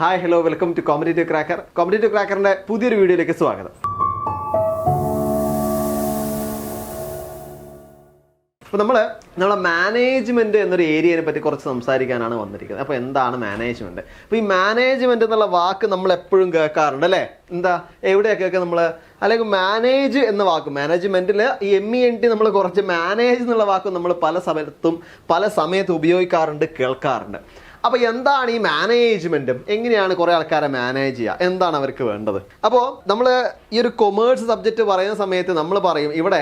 Hi hello welcome to Competitive Cracker. Competitive ക്രാക്കറിന്റെ പുതിയൊരു വീഡിയോയിലേക്ക് സ്വാഗതം. അപ്പോൾ നമ്മളെ മാനേജ്മെന്റ് എന്നൊരു ഏരിയയെ പറ്റി കുറച്ച് സംസാരിക്കാനാണ് വന്നിരിക്കുന്നത്. അപ്പോൾ എന്താണ് മാനേജ്മെന്റ്? അപ്പോൾ ഈ മാനേജ്മെന്റ് എന്നുള്ള വാക്ക് നമ്മൾ എപ്പോഴും കേൾക്കാറുണ്ട് അല്ലേ? എന്താ എവിടെയൊക്കെ കേൾക്കുക നമ്മൾ? അല്ലെങ്കിൽ മാനേജ് എന്ന വാക്ക് മാനേജ്മെന്റിൽ ഈ MENT നമ്മൾ കുറച്ച് മാനേജ് എന്നുള്ള വാക്ക് നമ്മൾ പല സമയത്തും ഉപയോഗിക്കാറുണ്ട്, കേൾക്കാറുണ്ട്. അപ്പോൾ എന്താണ് ഈ മാനേജ്മെന്റ്? എങ്ങനെയാണ് കുറേ ആൾക്കാരെ മാനേജ് ചെയ്യുക? എന്താണ് അവർക്ക് വേണ്ടത്? അപ്പോൾ നമ്മൾ ഈ ഒരു കൊമേഴ്സ് സബ്ജക്റ്റ് പറയുന്ന സമയത്ത് നമ്മൾ പറയും ഇവിടെ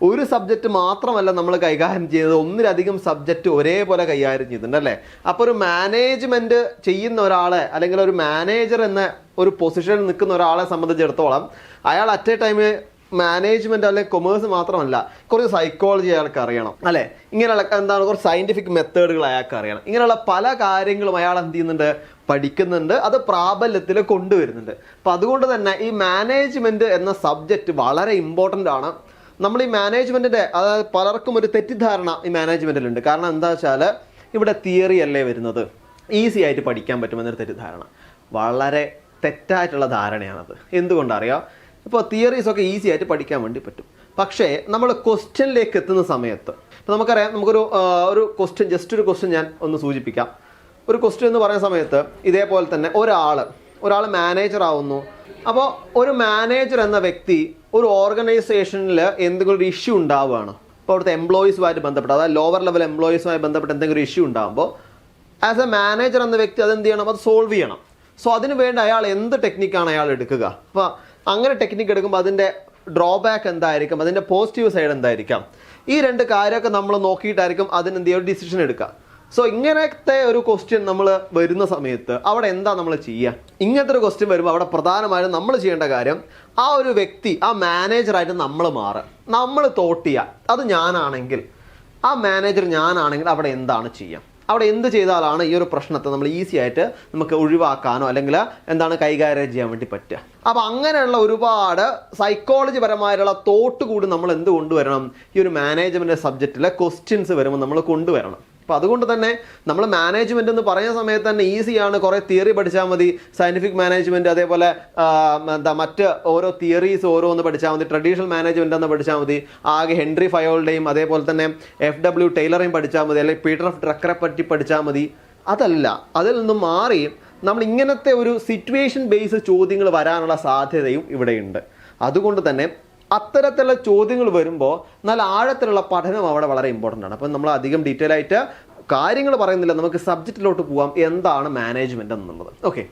ഒരു സബ്ജക്റ്റ് മാത്രമല്ല നമ്മൾ കൈകാര്യം ചെയ്യുന്നത്, ഒന്നിലധികം സബ്ജക്റ്റ് ഒരേപോലെ കൈകാര്യം ചെയ്യുന്നുണ്ട് അല്ലേ? അപ്പോൾ ഒരു മാനേജ്മെന്റ് ചെയ്യുന്ന ഒരാളെ അല്ലെങ്കിൽ ഒരു മാനേജർ എന്ന ഒരു പൊസിഷനിൽ നിൽക്കുന്ന ഒരാളെ സംബന്ധിച്ചിടത്തോളം അയാൾ അറ്റ് എ ടൈം മാനേജ്മെന്റ് അല്ലെങ്കിൽ കൊമേഴ്സ് മാത്രമല്ല, കുറച്ച് സൈക്കോളജി അയാൾക്ക് അറിയണം അല്ലെ? ഇങ്ങനെയുള്ള എന്താണ് കുറച്ച് സയന്റിഫിക് മെത്തേഡുകൾ അയാൾക്ക് അറിയണം. ഇങ്ങനെയുള്ള പല കാര്യങ്ങളും അയാൾ എന്ത് ചെയ്യുന്നുണ്ട്, പഠിക്കുന്നുണ്ട്, അത് പ്രാബല്യത്തിൽ കൊണ്ടുവരുന്നുണ്ട്. അപ്പം അതുകൊണ്ട് തന്നെ ഈ മാനേജ്മെന്റ് എന്ന സബ്ജക്റ്റ് വളരെ ഇമ്പോർട്ടൻ്റ് ആണ്. നമ്മൾ ഈ മാനേജ്മെന്റിന്റെ അതായത് പലർക്കും ഒരു തെറ്റിദ്ധാരണ ഈ മാനേജ്മെന്റിലുണ്ട്. കാരണം എന്താ വെച്ചാൽ ഇവിടെ തിയറി അല്ലേ വരുന്നത്, ഈസി ആയിട്ട് പഠിക്കാൻ പറ്റുമെന്നൊരു തെറ്റിദ്ധാരണ. വളരെ തെറ്റായിട്ടുള്ള ധാരണയാണത്. എന്തുകൊണ്ടറിയാം? ഇപ്പോൾ തിയറീസൊക്കെ ഈസി ആയിട്ട് പഠിക്കാൻ വേണ്ടി പറ്റും. പക്ഷേ നമ്മൾ ക്വസ്റ്റ്യനിലേക്ക് എത്തുന്ന സമയത്ത് ഇപ്പോൾ നമുക്കറിയാം, ഒരു ക്വസ്റ്റ്യൻ, ജസ്റ്റ് ഒരു ക്വസ്റ്റ്യൻ ഞാൻ ഒന്ന് സൂചിപ്പിക്കാം. ഒരു ക്വസ്റ്റ്യൻ എന്ന് പറയുന്ന സമയത്ത് ഇതേപോലെ തന്നെ ഒരാൾ മാനേജർ ആവുന്നു. അപ്പോൾ ഒരു മാനേജർ എന്ന വ്യക്തി ഒരു ഓർഗനൈസേഷനിൽ എന്തെങ്കിലും ഒരു ഇഷ്യൂ ഉണ്ടാവുകയാണ്. ഇപ്പോൾ അവിടുത്തെ എംപ്ലോയീസുമായിട്ട് ബന്ധപ്പെട്ട്, അതായത് ലോവർ ലെവൽ എംപ്ലോയീസുമായി ബന്ധപ്പെട്ട് എന്തെങ്കിലും ഒരു ഇഷ്യൂ ഉണ്ടാകുമ്പോൾ ആസ് എ മാനേജർ എന്ന വ്യക്തി അതെന്ത് ചെയ്യണം, അത് സോൾവ് ചെയ്യണം. സോ അതിന് വേണ്ടി അയാൾ എന്ത് ടെക്നിക്കാണ് അയാൾ എടുക്കുക? അപ്പോൾ അങ്ങനെ ടെക്നിക്ക് എടുക്കുമ്പോൾ അതിൻ്റെ ഡ്രോബാക്ക് എന്തായിരിക്കും, അതിൻ്റെ പോസിറ്റീവ് സൈഡ് എന്തായിരിക്കാം, ഈ രണ്ട് കാര്യമൊക്കെ നമ്മൾ നോക്കിയിട്ടായിരിക്കും അതിനെന്ത് ചെയ്യുക, ഒരു ഡിസിഷൻ എടുക്കുക. സോ ഇങ്ങനത്തെ ഒരു ക്വസ്റ്റ്യൻ നമ്മൾ വരുന്ന സമയത്ത് അവിടെ എന്താ നമ്മൾ ചെയ്യുക? ഇങ്ങനത്തെ ഒരു ക്വസ്റ്റ്യൻ വരുമ്പോൾ അവിടെ പ്രധാനമായും നമ്മൾ ചെയ്യേണ്ട കാര്യം, ആ ഒരു വ്യക്തി ആ മാനേജറായിട്ട് നമ്മൾ മാറുക, നമ്മൾ തോട്ട് ചെയ്യുക. അത് ഞാനാണെങ്കിൽ, ആ മാനേജർ ഞാനാണെങ്കിൽ അവിടെ എന്താണ് ചെയ്യുക, അവിടെ എന്ത് ചെയ്താലാണ് ഈ ഒരു പ്രശ്നത്തെ നമ്മൾ ഈസി ആയിട്ട് നമുക്ക് ഒഴിവാക്കാനോ അല്ലെങ്കിൽ എന്താണ് കൈകാര്യം ചെയ്യാൻ വേണ്ടി പറ്റുക. അപ്പോൾ അങ്ങനെയുള്ള ഒരുപാട് സൈക്കോളജി പരമായിട്ടുള്ള തോട്ട് കൂടി നമ്മൾ എന്ത് കൊണ്ടുവരണം, ഈ ഒരു മാനേജ്മെൻറ്റ് സബ്ജക്റ്റിലെ ക്വസ്റ്റ്യൻസ് വരുമ്പോൾ നമ്മൾ കൊണ്ടുവരണം. അപ്പോൾ അതുകൊണ്ട് തന്നെ നമ്മൾ മാനേജ്മെൻറ്റ് എന്ന് പറയുന്ന സമയത്ത് തന്നെ ഈസിയാണ്. കുറേ തിയറി പഠിച്ചാൽ മതി, സയൻറ്റിഫിക് മാനേജ്മെൻറ്റ്, അതേപോലെ മറ്റ് ഓരോ തിയറീസ് ഓരോന്ന് പഠിച്ചാൽ മതി, ട്രഡീഷണൽ മാനേജ്മെൻറ്റ് എന്ന് പഠിച്ചാൽ മതി, ആകെ ഹെൻറി ഫയോളുടെയും അതേപോലെ തന്നെ FW ടൈലറേയും പഠിച്ചാൽ മതി, അല്ലെങ്കിൽ പീറ്റർ ഓഫ് ഡ്രക്കറെ പറ്റി പഠിച്ചാൽ മതി. അതല്ല, അതിൽ നിന്നും മാറി നമ്മൾ ഇങ്ങനത്തെ ഒരു സിറ്റുവേഷൻ ബേസ്ഡ് ചോദ്യങ്ങൾ വരാനുള്ള സാധ്യതയും ഇവിടെയുണ്ട്. അതുകൊണ്ട് തന്നെ അത്തരത്തിലുള്ള ചോദ്യങ്ങൾ വരുമ്പോൾ നല്ല ആഴത്തിലുള്ള പഠനം അവിടെ വളരെ ഇമ്പോർട്ടൻ്റ് ആണ്. അപ്പം നമ്മൾ അധികം ഡീറ്റെയിൽ ആയിട്ട് കാര്യങ്ങൾ പറയുന്നില്ല, നമുക്ക് സബ്ജക്റ്റിലോട്ട് പോവാം. എന്താണ് മാനേജ്മെൻറ്റ് എന്നുള്ളത്? ഓക്കെ,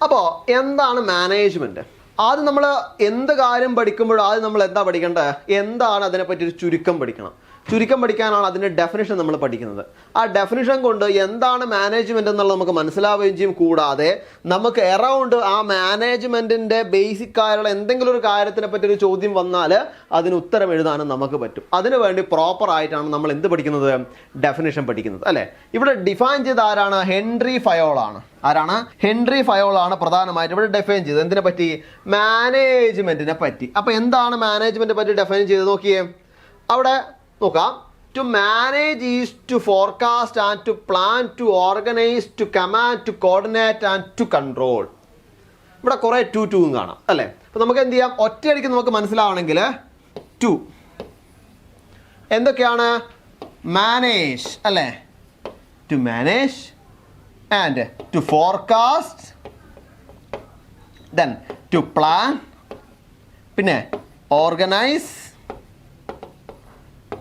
അപ്പോൾ എന്താണ് മാനേജ്മെൻറ്റ്? ആദ്യം നമ്മൾ എന്ത് കാര്യം പഠിക്കുമ്പോഴും ആദ്യം നമ്മൾ എന്താ പഠിക്കേണ്ടത്, എന്താണ് അതിനെപ്പറ്റി ഒരു ചുരുക്കം പഠിക്കണം. ചുരുക്കം പഠിക്കാനാണ് അതിൻ്റെ ഡെഫിനിഷൻ നമ്മൾ പഠിക്കുന്നത്. ആ ഡെഫിനിഷൻ കൊണ്ട് എന്താണ് മാനേജ്മെൻറ്റ് എന്നുള്ളത് നമുക്ക് മനസ്സിലാവുകയും ചെയ്യും. കൂടാതെ നമുക്ക് എറൗണ്ട് ആ മാനേജ്മെൻറ്റിൻ്റെ ബേസിക് ആയുള്ള എന്തെങ്കിലും ഒരു കാര്യത്തിനെ പറ്റി ഒരു ചോദ്യം വന്നാൽ അതിന് ഉത്തരം എഴുതാനും നമുക്ക് പറ്റും. അതിനുവേണ്ടി പ്രോപ്പർ ആയിട്ടാണ് നമ്മൾ എന്ത് പഠിക്കുന്നത്, ഡെഫിനിഷൻ പഠിക്കുന്നത് അല്ലേ? ഇവിടെ ഡിഫൈൻ ചെയ്ത ആരാണ്? ഹെൻറി ഫയോളാണ്. ആരാണ്? ഹെൻറി ഫയോളാണ് പ്രധാനമായിട്ട് ഇവിടെ ഡിഫൈൻ ചെയ്തത്. എന്തിനെ പറ്റി? മാനേജ്മെൻറ്റിനെ പറ്റി. അപ്പോൾ എന്താണ് മാനേജ്മെൻറ്റിനെ പറ്റി ഡിഫൈൻ ചെയ്ത് നോക്കിയേ. അവിടെ നോക്കാം, to manage is to forecast and to plan, to organise, to command, to coordinate and to control. ഇവിടെ കുറേ ടൂവും കാണാം അല്ലേ? അപ്പോൾ നമുക്ക് എന്ത് ചെയ്യാം, ഒറ്റയടിക്ക് നമുക്ക് മനസ്സിലാവണമെങ്കിൽ ടു എന്തൊക്കെയാണ്? മാനേജ് അല്ലേ, to manage and to forecast, then to plan, പിന്നെ ഓർഗനൈസ്,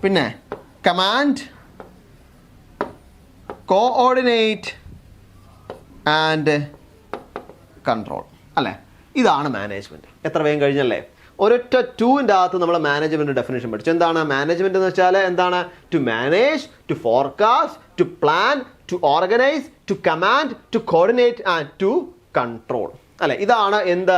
പിന്നെ കമാൻഡ്, കോഓർഡിനേറ്റ് ആൻഡ് കൺട്രോൾ അല്ലേ? ഇതാണ് മാനേജ്മെൻറ്റ്. എത്ര വേഗം കഴിഞ്ഞല്ലേ? ഒരൊറ്റ ടൂവിൻ്റെ അകത്ത് നമ്മൾ മാനേജ്മെൻറ്റ് ഡെഫിനേഷൻ പഠിച്ചു. എന്താണ് മാനേജ്മെൻറ്റ് എന്ന് വെച്ചാൽ? എന്താണ്? To manage, to forecast, to plan, to organise, to command, to coordinate and to control അല്ലേ? ഇതാണ് എന്ത്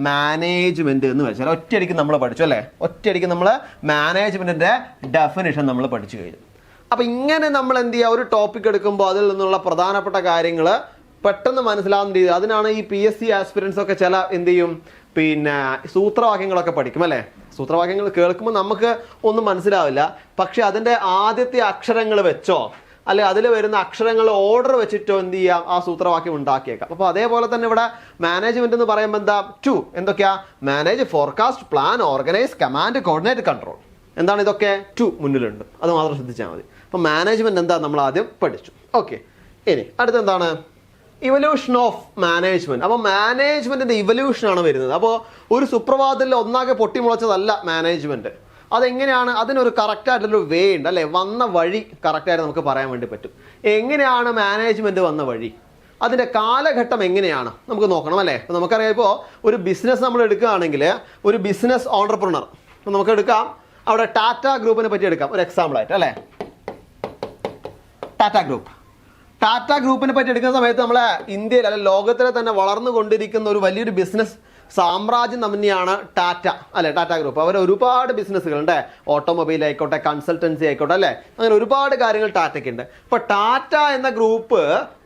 മാനേജ്മെൻറ്റ് എന്ന് വെച്ചാൽ. ഒറ്റയടിക്ക് നമ്മൾ പഠിച്ചു അല്ലേ? ഒറ്റയടിക്ക് നമ്മൾ മാനേജ്മെൻറ്റിൻ്റെ ഡെഫിനിഷൻ നമ്മൾ പഠിച്ചു കഴിഞ്ഞു. അപ്പോൾ ഇങ്ങനെ നമ്മൾ എന്ത് ചെയ്യുക, ഒരു ടോപ്പിക് എടുക്കുമ്പോൾ അതിൽ നിന്നുള്ള പ്രധാനപ്പെട്ട കാര്യങ്ങൾ പെട്ടെന്ന് മനസ്സിലാവുന്ന രീതി. അതിനാണ് ഈ PSC ആസ്പിരൻസ് ഒക്കെ ചില എന്ത് ചെയ്യും, പിന്നെ സൂത്രവാക്യങ്ങളൊക്കെ പഠിക്കും അല്ലേ? സൂത്രവാക്യങ്ങൾ കേൾക്കുമ്പോൾ നമുക്ക് ഒന്നും മനസ്സിലാവില്ല, പക്ഷെ അതിൻ്റെ ആദ്യത്തെ അക്ഷരങ്ങൾ വെച്ചോ അല്ലെങ്കിൽ അതിൽ വരുന്ന അക്ഷരങ്ങൾ ഓർഡർ വെച്ചിട്ടോ എന്ത് ചെയ്യാം, ആ സൂത്രവാക്യം ഉണ്ടാക്കിയേക്കാം. അപ്പോൾ അതേപോലെ തന്നെ ഇവിടെ മാനേജ്മെന്റ് എന്ന് പറയുമ്പോൾ എന്താ, ടു എന്തൊക്കെയാ, manage, forecast, plan, organise, command, coordinate, control. എന്താണ് ഇതൊക്കെ, ടു മുന്നിലുണ്ട്, അത് മാത്രം ശ്രദ്ധിച്ചാൽ മതി. അപ്പോൾ മാനേജ്മെന്റ് എന്താ നമ്മൾ ആദ്യം പഠിച്ചു. ഓക്കെ, ഇനി അടുത്തെന്താണ്, ഇവല്യൂഷൻ ഓഫ് മാനേജ്മെന്റ്. അപ്പോൾ മാനേജ്മെന്റിന്റെ ഇവല്യൂഷൻ ആണ് വരുന്നത്. അപ്പോൾ ഒരു സുപ്രഭാതത്തിൽ ഒന്നാകെ പൊട്ടിമുളച്ചതല്ല മാനേജ്മെന്റ്. അതെങ്ങനെയാണ്, അതിനൊരു കറക്റ്റായിട്ടൊരു വേ ഉണ്ട് അല്ലേ, വന്ന വഴി കറക്റ്റായിട്ട് നമുക്ക് പറയാൻ വേണ്ടി പറ്റും. എങ്ങനെയാണ് മാനേജ്മെന്റ് വന്ന വഴി, അതിൻ്റെ കാലഘട്ടം എങ്ങനെയാണ് നമുക്ക് നോക്കണം അല്ലേ. അപ്പോൾ നമുക്കറിയാം, ഇപ്പോൾ ഒരു ബിസിനസ് നമ്മൾ എടുക്കുകയാണെങ്കിൽ ഒരു ബിസിനസ് ഓണ്ടർപ്രണർ നമുക്ക് എടുക്കാം, അവിടെ ടാറ്റ ഗ്രൂപ്പിനെ പറ്റി എടുക്കാം ഒരു എക്സാമ്പിൾ ആയിട്ട് അല്ലേ. ടാറ്റ ഗ്രൂപ്പിനെ പറ്റി എടുക്കുന്ന സമയത്ത് നമ്മളെ ഇന്ത്യയിൽ അല്ലെ ലോകത്തിലെ തന്നെ വളർന്നുകൊണ്ടിരിക്കുന്ന ഒരു വലിയൊരു ബിസിനസ് സാമ്രാജ്യം തന്നെയാണ് ടാറ്റ അല്ലെ, ടാറ്റ ഗ്രൂപ്പ്. അവർ ഒരുപാട് ബിസിനസ്സുകളുണ്ട്, ഓട്ടോമൊബൈൽ ആയിക്കോട്ടെ, കൺസൾട്ടൻസി ആയിക്കോട്ടെ അല്ലെ, അങ്ങനെ ഒരുപാട് കാര്യങ്ങൾ ടാറ്റയ്ക്കുണ്ട്. ഇപ്പൊ ടാറ്റ എന്ന ഗ്രൂപ്പ്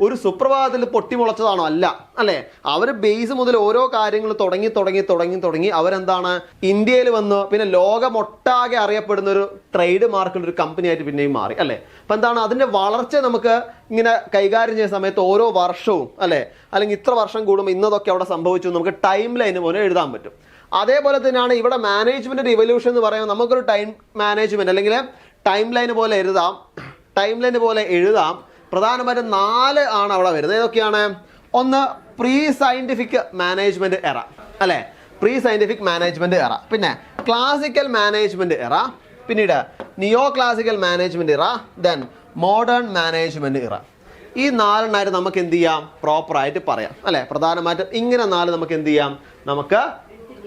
ഒരു സുപ്രഭാതത്തിൽ പൊട്ടിമുളച്ചതാണോ, അല്ല അല്ലെ. അവർ ബേസ് മുതൽ ഓരോ കാര്യങ്ങൾ തുടങ്ങി അവരെന്താണ് ഇന്ത്യയിൽ വന്നു, പിന്നെ ലോകമൊട്ടാകെ അറിയപ്പെടുന്ന ഒരു ട്രേഡ് മാർക്കുള്ള ഒരു കമ്പനി ആയിട്ട് പിന്നെയും മാറി അല്ലെ. അപ്പൊ എന്താണ് അതിന്റെ വളർച്ച നമുക്ക് ഇങ്ങനെ കൈകാര്യം ചെയ്യുന്ന സമയത്ത് ഓരോ വർഷവും അല്ലെ, അല്ലെങ്കിൽ ഇത്ര വർഷം കൂടുമ്പോൾ ഇന്നതൊക്കെ അവിടെ സംഭവിച്ചു നമുക്ക് ടൈം ലൈൻ പോലെ എഴുതാൻ പറ്റും. അതേപോലെ തന്നെയാണ് ഇവിടെ മാനേജ്മെന്റ് റിവല്യൂഷൻ എന്ന് പറയുമ്പോൾ നമുക്കൊരു ടൈം മാനേജ്മെന്റ് അല്ലെങ്കിൽ ടൈം ലൈൻ പോലെ എഴുതാം. പ്രധാനമായിട്ടും 4 ആണ് അവിടെ വരുന്നത്. ഏതൊക്കെയാണ്, ഒന്ന് പ്രീ സയന്റിഫിക് മാനേജ്മെന്റ് എറ അല്ലെ, പ്രീ സയന്റിഫിക് മാനേജ്മെന്റ് എറ, പിന്നെ ക്ലാസിക്കൽ മാനേജ്മെന്റ് എറ, പിന്നീട് നിയോ ക്ലാസിക്കൽ മാനേജ്മെന്റ് ഇറ, ദെൻ മോഡേൺ മാനേജ്മെന്റ് ഇറ. ഈ 4 നമുക്ക് എന്ത് ചെയ്യാം, പ്രോപ്പറായിട്ട് പറയാം അല്ലെ. പ്രധാനമായിട്ടും ഇങ്ങനെ 4 നമുക്ക് എന്ത് ചെയ്യാം, നമുക്ക്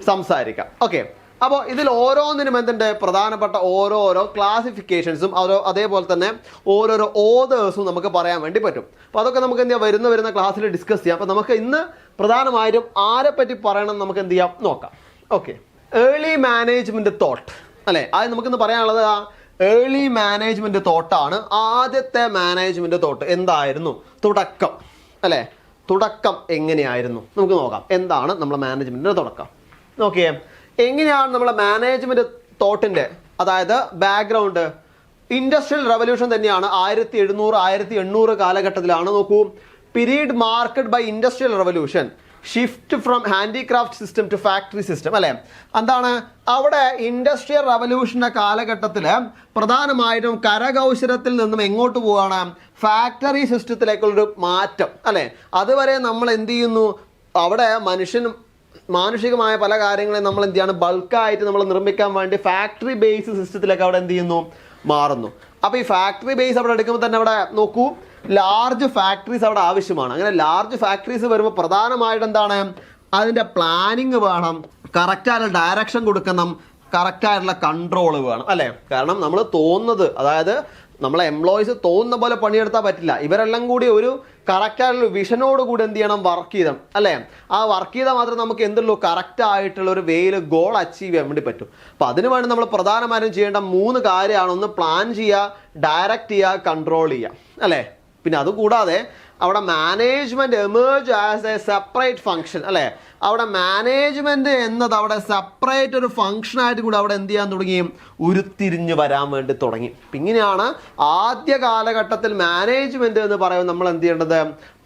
സംസാരിക്കാം. ഓക്കെ, അപ്പോൾ ഇതിൽ ഓരോന്നിനും എന്തുണ്ട്, പ്രധാനപ്പെട്ട ഓരോരോ ക്ലാസിഫിക്കേഷൻസും അതേപോലെ തന്നെ ഓരോരോ ഓതേഴ്സും നമുക്ക് പറയാൻ വേണ്ടി പറ്റും. അപ്പോൾ അതൊക്കെ നമുക്ക് എന്ത് ചെയ്യാം, വരുന്ന ക്ലാസ്സിൽ ഡിസ്കസ് ചെയ്യാം. അപ്പോൾ നമുക്ക് ഇന്ന് പ്രധാനമായിട്ടും ആരെ പറ്റി പറയണം നമുക്ക് എന്ത് ചെയ്യാം നോക്കാം. ഓക്കെ, ഏർലി മാനേജ്മെന്റ് തോട്ട് അല്ലെ, അത് നമുക്കിന്ന് പറയാനുള്ളത് ഏർലി മാനേജ്മെന്റ് തോട്ടാണ്. ആദ്യത്തെ മാനേജ്മെന്റ് തോട്ട് എന്തായിരുന്നു, തുടക്കം അല്ലെ, തുടക്കം എങ്ങനെയായിരുന്നു നമുക്ക് നോക്കാം. എന്താണ് നമ്മളെ മാനേജ്മെന്റിന്റെ തുടക്കം, നോക്കിയേ. എങ്ങനെയാണ് നമ്മളെ മാനേജ്മെന്റ് തോട്ടിന്റെ അതായത് ബാക്ക്ഗ്രൗണ്ട്, ഇൻഡസ്ട്രിയൽ റവല്യൂഷൻ തന്നെയാണ്. 1700-1800 കാലഘട്ടത്തിലാണ്. നോക്കൂ, period marked by industrial revolution, shift from handicraft system to factory system അല്ലെ. എന്താണ് അവിടെ ഇൻഡസ്ട്രിയൽ റവല്യൂഷന്റെ കാലഘട്ടത്തിൽ പ്രധാനമായിട്ടും കരകൗശലത്തിൽ നിന്നും എങ്ങോട്ട് പോവുകയാണ്, ഫാക്ടറി സിസ്റ്റത്തിലേക്കുള്ളൊരു മാറ്റം അല്ലെ. അതുവരെ നമ്മൾ എന്ത് ചെയ്യുന്നു, അവിടെ മാനുഷികമായ പല കാര്യങ്ങളെയും നമ്മൾ എന്ത് ചെയ്യാണ്, ബൾക്കായിട്ട് നമ്മൾ നിർമ്മിക്കാൻ വേണ്ടി ഫാക്ടറി ബേസ് സിസ്റ്റത്തിലേക്ക് അവിടെ എന്ത് ചെയ്യുന്നു, മാറുന്നു. അപ്പോൾ ഈ ഫാക്ടറി ബേസ് അവിടെ എടുക്കുമ്പോൾ തന്നെ അവിടെ നോക്കൂ, ലാർജ് ഫാക്ടറീസ് അവിടെ ആവശ്യമാണ്. അങ്ങനെ ലാർജ് ഫാക്ടറീസ് വരുമ്പോൾ പ്രധാനമായിട്ട് എന്താണ്, അതിൻ്റെ പ്ലാനിങ് വേണം, കറക്റ്റായിട്ടുള്ള ഡയറക്ഷൻ കൊടുക്കണം, കറക്റ്റായിട്ടുള്ള കൺട്രോൾ വേണം അല്ലേ. കാരണം നമ്മൾ തോന്നുന്നത്, അതായത് നമ്മളെ എംപ്ലോയീസ് തോന്നുന്ന പോലെ പണിയെടുത്താൽ പറ്റില്ല. ഇവരെല്ലാം കൂടി ഒരു കറക്റ്റായിട്ടുള്ള വിഷനോട് കൂടി എന്ത് ചെയ്യണം, വർക്ക് ചെയ്യണം അല്ലേ. ആ വർക്ക് ചെയ്താൽ മാത്രമേ നമുക്ക് എന്തുള്ളൂ, കറക്റ്റ് ആയിട്ടുള്ള ഒരു വേയിൽ ഗോൾ അച്ചീവ് ചെയ്യാൻ വേണ്ടി പറ്റും. അപ്പോൾ അതിനു വേണ്ടി നമ്മൾ പ്രധാനമായും ചെയ്യേണ്ട 3 കാര്യമാണ്. ഒന്ന് പ്ലാൻ ചെയ്യുക, ഡയറക്റ്റ് ചെയ്യുക, കൺട്രോൾ ചെയ്യുക അല്ലേ. പിന്നെ അതുകൂടാതെ അവിടെ management emerge as A separate function അല്ലേ. അവിടെ മാനേജ്മെന്റ് എന്നത് അവിടെ സെപ്പറേറ്റ് ഒരു ഫംഗ്ഷനായിട്ട് കൂടി അവിടെ എന്ത് ചെയ്യാൻ തുടങ്ങി, ഉരുത്തിരിഞ്ഞ് വരാൻ വേണ്ടി തുടങ്ങി. ഇങ്ങനെയാണ് ആദ്യ കാലഘട്ടത്തിൽ മാനേജ്മെന്റ് എന്ന് പറയുമ്പോൾ നമ്മൾ എന്ത് ചെയ്യേണ്ടത്,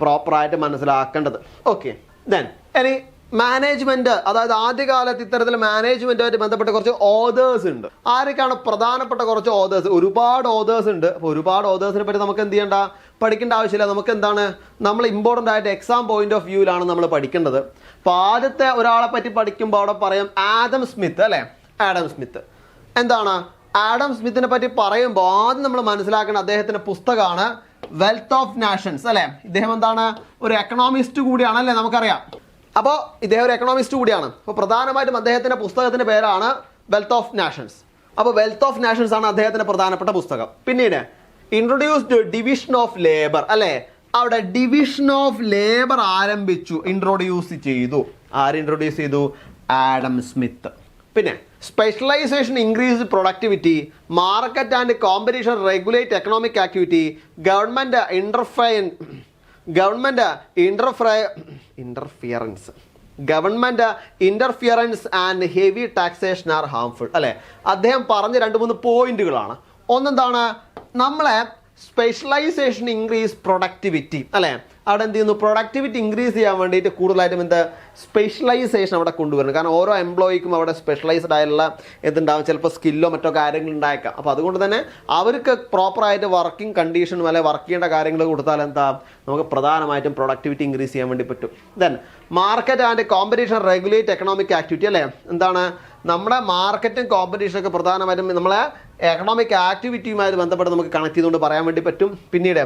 പ്രോപ്പറായിട്ട് മനസ്സിലാക്കേണ്ടത്. ഓക്കെ, ദെൻ ഇനി മാനേജ്മെന്റ്, അതായത് ആദ്യകാലത്ത് ഇത്തരത്തിൽ മാനേജ്മെന്റുമായിട്ട് ബന്ധപ്പെട്ട കുറച്ച് ഓതേഴ്സ് ഉണ്ട്. ആരൊക്കെയാണ് പ്രധാനപ്പെട്ട കുറച്ച് ഓതേഴ്സ്, ഒരുപാട് ഓതേഴ്സ് ഉണ്ട്. അപ്പോൾ ഒരുപാട് ഓതേഴ്സിനെ പറ്റി നമുക്ക് എന്ത് ചെയ്യേണ്ട, പഠിക്കേണ്ട ആവശ്യമില്ല. നമുക്ക് എന്താണ്, നമ്മൾ ഇമ്പോർട്ടൻ്റ് ആയിട്ട് എക്സാം പോയിന്റ് ഓഫ് വ്യൂവിലാണ് നമ്മൾ പഠിക്കേണ്ടത്. അപ്പോൾ ആദ്യത്തെ ഒരാളെ പറ്റി പഠിക്കുമ്പോൾ അവിടെ പറയാം ആഡം സ്മിത്ത് അല്ലേ. ആഡം സ്മിത്ത് എന്താണ്, ആഡം സ്മിത്തിനെ പറ്റി പറയുമ്പോൾ ആദ്യം നമ്മൾ മനസ്സിലാക്കേണ്ട അദ്ദേഹത്തിന്റെ പുസ്തകമാണ് വെൽത്ത് ഓഫ് നാഷൻസ് അല്ലേ. ഇദ്ദേഹം എന്താണ്, ഒരു എക്കണോമിസ്റ്റ് കൂടിയാണ് അല്ലേ, നമുക്കറിയാം. അപ്പോൾ ഇദ്ദേഹം ഒരു എക്കണോമിസ്റ്റ് കൂടിയാണ്. അപ്പോൾ പ്രധാനമായിട്ടും അദ്ദേഹത്തിന്റെ പുസ്തകത്തിന്റെ പേരാണ് വെൽത്ത് ഓഫ് നാഷൻസ്. അപ്പോൾ വെൽത്ത് ഓഫ് നാഷൻസ് ആണ് അദ്ദേഹത്തിന്റെ പ്രധാനപ്പെട്ട പുസ്തകം. പിന്നീട് ഇൻട്രൊഡ്യൂസ്ഡ് ഡിവിഷൻ ഓഫ് ലേബർ അല്ലെ. അവിടെ ഡിവിഷൻ ഓഫ് ലേബർ ആരംഭിച്ചു, ഇൻട്രൊഡ്യൂസ് ചെയ്തു. ആര് ഇൻട്രൊഡ്യൂസ് ചെയ്തു, ആഡം സ്മിത്ത്. പിന്നെ specialisation increase productivity, market and competition regulate economic activity, government interference and heavy taxation are harmful അല്ലെ. അദ്ദേഹം പറഞ്ഞ 2-3 പോയിന്റുകളാണ്. ഒന്നെന്താണ്, നമ്മളെ സ്പെഷ്യലൈസേഷൻ ഇൻക്രീസ് പ്രൊഡക്ടിവിറ്റി അല്ലേ. അവിടെ എന്ത് ചെയ്യുന്നു, പ്രൊഡക്ടിവിറ്റി ഇൻക്രീസ് ചെയ്യാൻ വേണ്ടിയിട്ട് കൂടുതലായിട്ടും എന്ത് സ്പെഷ്യലൈസേഷൻ അവിടെ കൊണ്ടുവരുന്നു. കാരണം ഓരോ എംപ്ലോയിക്കും അവിടെ സ്പെഷ്യലൈസ്ഡ് ആയിട്ടുള്ള എന്തുണ്ടാവും, ചിലപ്പോൾ സ്കില്ലോ മറ്റോ കാര്യങ്ങൾ ഉണ്ടായേക്കാം. അപ്പോൾ അതുകൊണ്ട് തന്നെ അവർക്ക് പ്രോപ്പറായിട്ട് വർക്കിംഗ് കണ്ടീഷനും അല്ലെങ്കിൽ വർക്ക് ചെയ്യേണ്ട കാര്യങ്ങൾ കൊടുത്താൽ എന്താ നമുക്ക് പ്രധാനമായിട്ടും പ്രൊഡക്ടിവിറ്റി ഇൻക്രീസ് ചെയ്യാൻ വേണ്ടി പറ്റും. Then market and competition regulate economic activity അല്ലേ. എന്താണ് നമ്മുടെ മാർക്കറ്റും കോമ്പറ്റീഷനൊക്കെ പ്രധാനമായിട്ടും നമ്മളെ എക്കണോമിക് ആക്ടിവിറ്റിയുമായി ബന്ധപ്പെട്ട് നമുക്ക് കണക്ട് ചെയ്തുകൊണ്ട് പറയാൻ വേണ്ടി പറ്റും. പിന്നീട്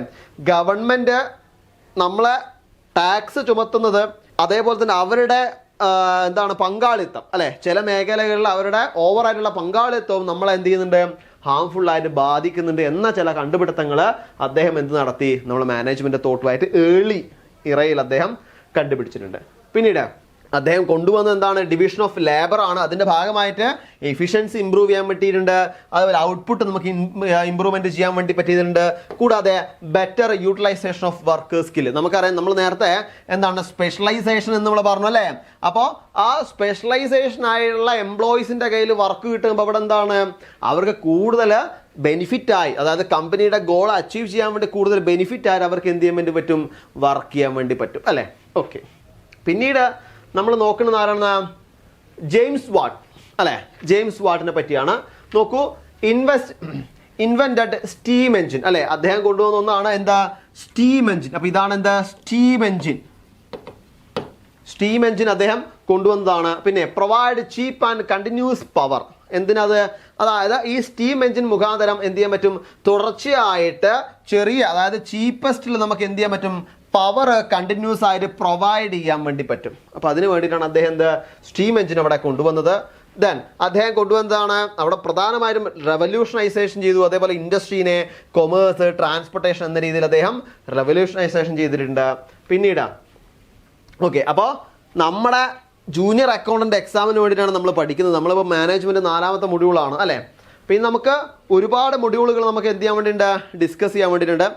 ഗവൺമെൻറ് നമ്മളെ ടാക്സ് ചുമത്തുന്നത്, അതേപോലെ തന്നെ അവരുടെ എന്താണ് പങ്കാളിത്തം അല്ലേ, ചില മേഖലകളിൽ അവരുടെ ഓവറായിട്ടുള്ള പങ്കാളിത്തവും നമ്മളെ എന്ത് ചെയ്യുന്നുണ്ട്, ഹാംഫുള്ളായിട്ട് ബാധിക്കുന്നുണ്ട് എന്ന ചില കണ്ടുപിടുത്തങ്ങൾ അദ്ദേഹം എന്ത് നടത്തി, നമ്മൾ മാനേജ്മെൻറ്റ് തോട്ടുമായിട്ട് ഏർലി ഇറയിൽ അദ്ദേഹം കണ്ടുപിടിച്ചിട്ടുണ്ട്. പിന്നീട് അദ്ദേഹം കൊണ്ടുവന്നത് എന്താണ്, ഡിവിഷൻ ഓഫ് ലേബർ ആണ്. അതിൻ്റെ ഭാഗമായിട്ട് എഫിഷ്യൻസി ഇമ്പ്രൂവ് ചെയ്യാൻ പറ്റിയിട്ടുണ്ട്, അതുപോലെ ഔട്ട്പുട്ട് നമുക്ക് ഇമ്പ്രൂവ്മെൻറ്റ് ചെയ്യാൻ വേണ്ടി പറ്റിയിട്ടുണ്ട്. കൂടാതെ better utilisation of work skill. നമുക്കറിയാം, നമ്മൾ നേരത്തെ എന്താണ് സ്പെഷ്യലൈസേഷൻ എന്ന് നമ്മൾ പറഞ്ഞു അല്ലേ. അപ്പോൾ ആ സ്പെഷ്യലൈസേഷൻ ആയിട്ടുള്ള എംപ്ലോയീസിൻ്റെ കയ്യിൽ വർക്ക് കിട്ടുമ്പോൾ അവിടെ എന്താണ് അവർക്ക് കൂടുതൽ ബെനിഫിറ്റായി, അതായത് കമ്പനിയുടെ ഗോൾ അച്ചീവ് ചെയ്യാൻ വേണ്ടി കൂടുതൽ ബെനിഫിറ്റായി അവർക്ക് എന്ത് ചെയ്യാൻ വേണ്ടി പറ്റും, വർക്ക് ചെയ്യാൻ വേണ്ടി പറ്റും അല്ലേ. ഓക്കെ, പിന്നീട് നമ്മൾ നോക്കുന്നത് ആരാണ്, ജെയിംസ് വാട്ട് അല്ലേ. ജെയിംസ് വാട്ടിനെ പറ്റിയാണ്. നോക്കൂ, ഇൻവെന്റഡ് സ്റ്റീം എഞ്ചിൻ അല്ലേ. അദ്ദേഹം കൊണ്ടുവന്ന ഒന്നാണ് എന്താ, സ്റ്റീം എഞ്ചിൻ. അപ്പോൾ ഇതാണ് എന്താ സ്റ്റീം എഞ്ചിൻ. സ്റ്റീം എഞ്ചിൻ അദ്ദേഹം കൊണ്ടുവന്നതാണ്. പിന്നെ provide cheap and continuous power. എന്തിനത്, അതായത് ഈ സ്റ്റീം എഞ്ചിൻ മുഖാന്തരം എന്ത് ചെയ്യാൻ പറ്റും, തുടർച്ചയായിട്ട് ചെറിയ, അതായത് ചീപ്പസ്റ്റിൽ നമുക്ക് എന്ത് ചെയ്യാൻ പറ്റും, പവർ കണ്ടിന്യൂസ് ആയിട്ട് പ്രൊവൈഡ് ചെയ്യാൻ വേണ്ടി പറ്റും. അപ്പോൾ അതിന് വേണ്ടിയിട്ടാണ് അദ്ദേഹം എന്ത് സ്റ്റീം എഞ്ചിൻ അവിടെ കൊണ്ടുവന്നത്. ദെൻ അദ്ദേഹം കൊണ്ടുവന്നതാണ് അവിടെ പ്രധാനമായും റെവല്യൂഷണൈസേഷൻ ചെയ്തു. അതേപോലെ ഇൻഡസ്ട്രീനെ, കൊമേഴ്സ്, ട്രാൻസ്പോർട്ടേഷൻ എന്ന രീതിയിൽ അദ്ദേഹം റെവല്യൂഷണൈസേഷൻ ചെയ്തിട്ടുണ്ട്. പിന്നീട് ഓക്കെ, അപ്പോൾ നമ്മുടെ ജൂനിയർ അക്കൗണ്ടൻ്റ് എക്സാമിന് വേണ്ടിയിട്ടാണ് നമ്മൾ പഠിക്കുന്നത്. നമ്മളിപ്പോൾ മാനേജ്മെൻറ്റ് 4ാമത്തെ മൊഡ്യൂളാണ് അല്ലേ. പിന്നെ നമുക്ക് ഒരുപാട് മൊഡ്യൂളുകൾ നമുക്ക് എന്ത് ചെയ്യാൻ വേണ്ടിയിട്ടുണ്ട്, ഡിസ്കസ് ചെയ്യാൻ വേണ്ടിയിട്ടുണ്ട്.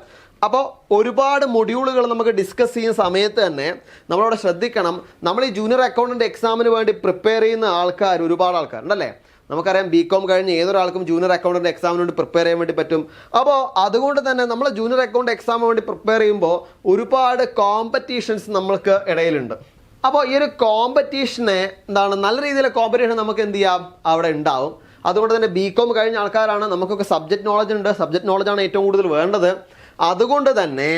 അപ്പോൾ ഒരുപാട് മൊഡ്യൂളുകൾ നമുക്ക് ഡിസ്കസ് ചെയ്യുന്ന സമയത്ത് തന്നെ നമ്മളവിടെ ശ്രദ്ധിക്കണം, നമ്മൾ ഈ ജൂനിയർ അക്കൗണ്ടൻ്റ് എക്സാമിന് വേണ്ടി പ്രിപ്പയർ ചെയ്യുന്ന ആൾക്കാർ ഒരുപാട് ആൾക്കാരുണ്ടല്ലേ. നമുക്കറിയാം ബികോം കഴിഞ്ഞ് ഏതൊരാൾക്കും ജൂനിയർ അക്കൗണ്ടൻ്റ് എക്സാമിന് വേണ്ടി പ്രിപ്പയർ ചെയ്യാൻ വേണ്ടി പറ്റും. അപ്പോൾ അതുകൊണ്ട് തന്നെ നമ്മൾ ജൂനിയർ അക്കൗണ്ട് എക്സാമിന് വേണ്ടി പ്രിപ്പയർ ചെയ്യുമ്പോൾ ഒരുപാട് കോമ്പറ്റീഷൻസ് നമ്മൾക്ക് ഇടയിലുണ്ട്. അപ്പോൾ ഈ ഒരു കോമ്പറ്റീഷനെ എന്താണ്, നല്ല രീതിയിലുള്ള കോമ്പറ്റീഷൻ നമുക്ക് എന്ത് ചെയ്യാം അവിടെ ഉണ്ടാവും. അതുകൊണ്ട് തന്നെ ബികോം കഴിഞ്ഞ ആൾക്കാരാണ്, നമുക്കൊക്കെ സബ്ജക്റ്റ് നോളജ് ഉണ്ട്, സബ്ജക്റ്റ് നോളജാണ് ഏറ്റവും കൂടുതൽ വേണ്ടത്. അതുകൊണ്ട് തന്നെ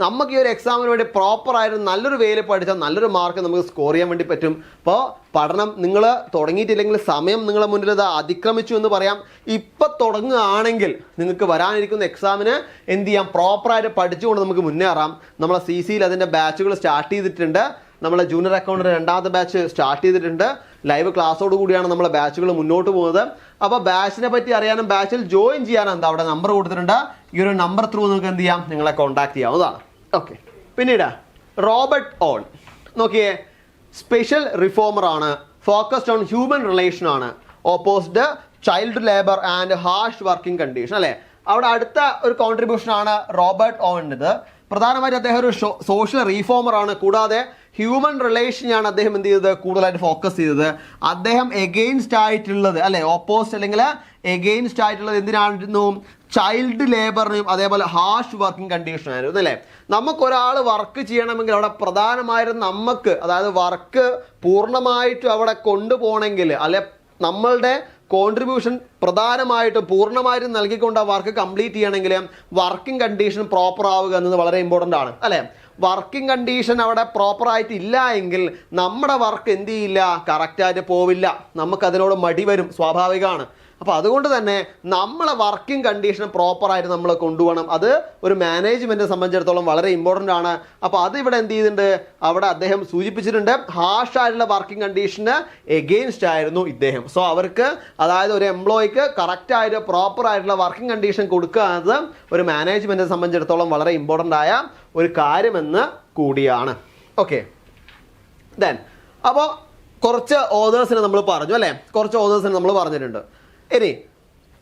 നമുക്ക് ഈ ഒരു എക്സാമിന് വേണ്ടി പ്രോപ്പറായിട്ട് നല്ലൊരു വേയിൽ പഠിച്ചാൽ നല്ലൊരു മാർക്ക് നമുക്ക് സ്കോർ ചെയ്യാൻ വേണ്ടി പറ്റും. അപ്പോൾ പഠനം നിങ്ങൾ തുടങ്ങിയിട്ടില്ലെങ്കിൽ സമയം നിങ്ങളുടെ മുന്നിൽ ഇത് അതിക്രമിച്ചു എന്ന് പറയാം. ഇപ്പം തുടങ്ങുകയാണെങ്കിൽ നിങ്ങൾക്ക് വരാനിരിക്കുന്ന എക്സാമിന് എന്ത് ചെയ്യാം, പ്രോപ്പറായിട്ട് പഠിച്ചുകൊണ്ട് നമുക്ക് മുന്നേറാം. നമ്മളെ CCയിൽ അതിൻ്റെ ബാച്ചുകൾ സ്റ്റാർട്ട് ചെയ്തിട്ടുണ്ട്. നമ്മളെ ജൂനിയർ അക്കൗണ്ടിൻ്റെ 2ാമത്തെ ബാച്ച് സ്റ്റാർട്ട് ചെയ്തിട്ടുണ്ട്. ലൈവ് ക്ലാസ്സോട് കൂടിയാണ് നമ്മളെ ബാച്ചുകൾ മുന്നോട്ട് പോകുന്നത്. അപ്പോൾ ബാച്ചിനെ പറ്റി അറിയാനും ബാച്ചിൽ ജോയിൻ ചെയ്യാനും എന്താ അവിടെ നമ്പർ കൊടുത്തിട്ടുണ്ട്. ഈ ഒരു നമ്പർ ത്രൂ നിങ്ങൾക്ക് എന്ത് ചെയ്യാം, നിങ്ങളെ കോൺടാക്ട് ചെയ്യാവുന്നതാണ്. ഓക്കെ, പിന്നീട് റോബർട്ട് ഓൺ നോക്കിയേ, സ്പെഷ്യൽ റിഫോമർ ആണ്, ഫോക്കസ്ഡ് ഓൺ ഹ്യൂമൻ റിലേഷൻ ആണ്, opposite child labour and harsh working condition അല്ലേ. അവിടെ അടുത്ത ഒരു കോൺട്രിബ്യൂഷൻ ആണ് റോബർട്ട് ഓണിൻ്റെത്. പ്രധാനമായിട്ട് അദ്ദേഹം ഒരു സോഷ്യൽ റീഫോമർ ആണ്. കൂടാതെ ഹ്യൂമൻ റിലേഷനാണ് അദ്ദേഹം എന്ത് ചെയ്തത്, കൂടുതലായിട്ട് ഫോക്കസ് ചെയ്തത്. അദ്ദേഹം എഗെയിൻസ്റ്റ് ആയിട്ടുള്ളത് അല്ലെ, ഓപ്പോസിറ്റ് അല്ലെങ്കിൽ എഗെയിൻസ്റ്റ് ആയിട്ടുള്ളത് എന്തിനായിരുന്നു, ചൈൽഡ് ലേബറിനും അതേപോലെ ഹാർഷ് വർക്കിംഗ് കണ്ടീഷൻ ആയിരുന്നു അല്ലേ. നമുക്കൊരാൾ വർക്ക് ചെയ്യണമെങ്കിൽ അവിടെ പ്രധാനമായിട്ടും നമുക്ക്, അതായത് വർക്ക് പൂർണ്ണമായിട്ടും അവിടെ കൊണ്ടുപോകണമെങ്കിൽ അല്ലെ നമ്മളുടെ കോൺട്രിബ്യൂഷൻ പ്രധാനമായിട്ടും പൂർണ്ണമായിട്ടും നൽകിക്കൊണ്ട് ആ വർക്ക് കംപ്ലീറ്റ് ചെയ്യണമെങ്കിൽ വർക്കിംഗ് കണ്ടീഷൻ പ്രോപ്പർ ആവുക എന്നത് വളരെ ഇമ്പോർട്ടൻ്റ് ആണ് അല്ലേ. വർക്കിംഗ് കണ്ടീഷൻ അവിടെ പ്രോപ്പറായിട്ട് ഇല്ല എങ്കിൽ നമ്മുടെ വർക്ക് എന്ത് ചെയ്യില്ല, കറക്റ്റായിട്ട് പോവില്ല, നമുക്കതിനോട് മടി വരും, സ്വാഭാവികമാണ്. അപ്പോൾ അതുകൊണ്ട് തന്നെ നമ്മളെ വർക്കിംഗ് കണ്ടീഷൻ പ്രോപ്പറായിട്ട് നമ്മൾ കൊണ്ടുപോകണം. അത് ഒരു മാനേജ്മെൻറ്റിനെ സംബന്ധിച്ചിടത്തോളം വളരെ ഇമ്പോർട്ടൻ്റ് ആണ്. അപ്പോൾ അത് ഇവിടെ എന്ത് ചെയ്തിട്ടുണ്ട്, അവിടെ അദ്ദേഹം സൂചിപ്പിച്ചിട്ടുണ്ട്. ഹാർഷായിട്ടുള്ള വർക്കിംഗ് കണ്ടീഷന് എഗെയിൻസ്റ്റ് ആയിരുന്നു ഇദ്ദേഹം. സോ അവർക്ക്, അതായത് ഒരു എംപ്ലോയിക്ക് കറക്റ്റായിട്ട് പ്രോപ്പറായിട്ടുള്ള വർക്കിംഗ് കണ്ടീഷൻ കൊടുക്കുക എന്നത് ഒരു മാനേജ്മെൻറ്റിനെ സംബന്ധിച്ചിടത്തോളം വളരെ ഇമ്പോർട്ടൻ്റ് ആയ ഒരു കാര്യമെന്ന് കൂടിയാണ്. ഓക്കെ, ദെൻ അപ്പോൾ കുറച്ച് ഓതേഴ്സിനെ നമ്മൾ പറഞ്ഞു അല്ലേ, കുറച്ച് ഓതേഴ്സിനെ നമ്മൾ പറഞ്ഞിട്ടുണ്ട്. ഇനി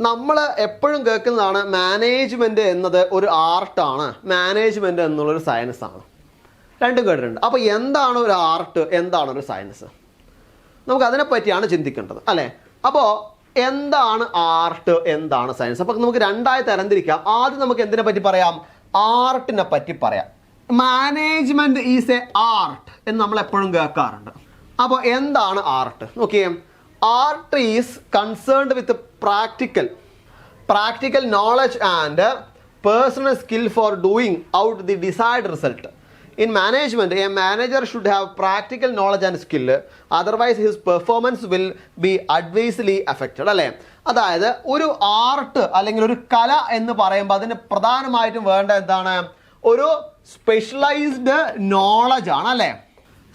നമ്മൾ എപ്പോഴും കേൾക്കുന്നതാണ് മാനേജ്മെൻറ്റ് എന്നത് ഒരു ആർട്ടാണ്, മാനേജ്മെൻറ്റ് എന്നുള്ളൊരു സയൻസാണ്. രണ്ടും കേട്ടിട്ടുണ്ട്. അപ്പോൾ എന്താണ് ഒരു ആർട്ട്, എന്താണ് ഒരു സയൻസ്, നമുക്ക് അതിനെപ്പറ്റിയാണ് ചിന്തിക്കേണ്ടത് അല്ലേ. അപ്പോൾ എന്താണ് ആർട്ട്, എന്താണ് സയൻസ്? അപ്പൊ നമുക്ക് രണ്ടായി തരംതിരിക്കാം. ആദ്യം നമുക്ക് എന്തിനെ പറ്റി പറയാം? ആർട്ടിനെ പറ്റി പറയാം. മാനേജ്മെന്റ് ഈസ് എ ആർട്ട് എന്ന് നമ്മൾ എപ്പോഴും കേൾക്കാറുണ്ട്. അപ്പോൾ എന്താണ് ആർട്ട് നോക്കിയേ. Art is concerned with practical knowledge and personal skill for doing out the desired result. In management, a manager should have practical knowledge and skill, otherwise his performance will be adversely affected. അല്ലേ? അതായത് ഒരു art അല്ലെങ്കിൽ ഒരു കല എന്ന് പറയുമ്പോൾ അതിന് പ്രധാനമായിട്ടും വേണ്ട എന്താണ്? ഒരു സ്പെഷ്യലൈസ്ഡ് നോളജ് ആണ്. അല്ലേ?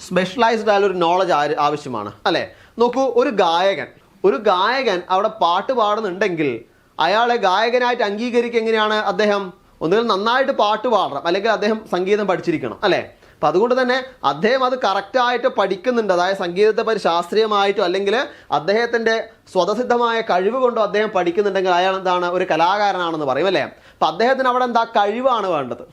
സ്പെഷ്യലൈസ്ഡ് ആയ ഒരു നോളജ് ആവശ്യമാണ്. അല്ലേ? നോക്കൂ, ഒരു ഗായകൻ അവിടെ പാട്ട് പാടുന്നുണ്ടെങ്കിൽ അയാളെ ഗായകനായിട്ട് അംഗീകരിക്കുക എങ്ങനെയാണ്? അദ്ദേഹം ഒന്നുകിൽ നന്നായിട്ട് പാട്ട് പാടണം, അല്ലെങ്കിൽ അദ്ദേഹം സംഗീതം പഠിച്ചിരിക്കണം. അല്ലേ? അപ്പം അതുകൊണ്ട് തന്നെ അദ്ദേഹം അത് കറക്റ്റായിട്ട് പഠിക്കുന്നുണ്ട്. അതായത് സംഗീതത്തെ പറ്റി ശാസ്ത്രീയമായിട്ടോ അല്ലെങ്കിൽ അദ്ദേഹത്തിൻ്റെ സ്വതസിദ്ധമായ കഴിവ് കൊണ്ടോ അദ്ദേഹം പഠിക്കുന്നുണ്ടെങ്കിൽ അയാൾ എന്താണ്? ഒരു കലാകാരനാണെന്ന് പറയും. അല്ലേ? അപ്പം അദ്ദേഹത്തിന് അവിടെ എന്താ കഴിവാണ് വേണ്ടത്.